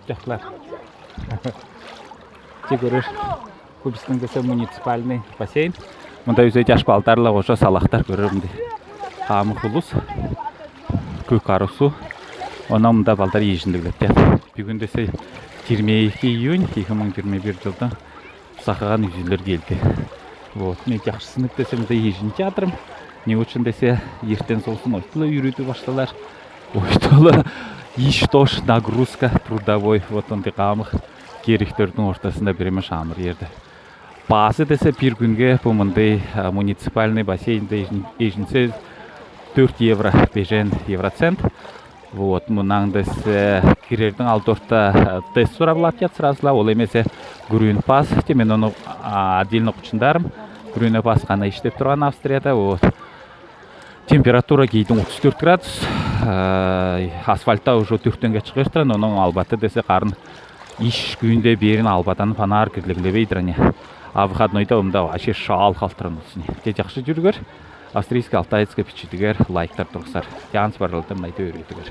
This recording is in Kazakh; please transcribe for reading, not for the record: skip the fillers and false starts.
Жақлар. Чегөрөр Кубистің кесі муниципальный бассейн. Мұнда өзі жаш балдарлы ошо салақтар көрірімді. Қамы құлыс, көк арысу. Ona мұнда балдар ежіндігілікті. Бүгін десе 22 июнь 2021 жылдың сақыған үзілер келді. Мен жақшысынып десе мұнда ежін жатырым. Не үшін десе ертен солсын ойтылы үйреті башталар. Ойтылы иш-тош нагрузка трудовой. Вот онды қамық керектердің ортасында біреме шамыр ерді. Басы десе бір күнге бұл мұндай муниципальный бассейнде ежінсе 4 евро бежен евроцент. Вот, мұнан десе керердің алдорта тест сұрабылат ят сразла, ол емесе грюн пас, мен оны отдельно құчындарым. Грюн пас қана іштеп тұрған Австрияда. Вот. Температура кейдің 34 градус, асфальтта уже 4-тенге шығыртырын, оның албаты десе қарын иш күйінде берін албатан панар кірлігілебейдіріне. А выходнойда өмді аше шал қалтырын ұсыне. Те жақшы жүргер, австрийский алтайецке пичидігер лайктар тұрғысар. Янс барылдым найты өретігер.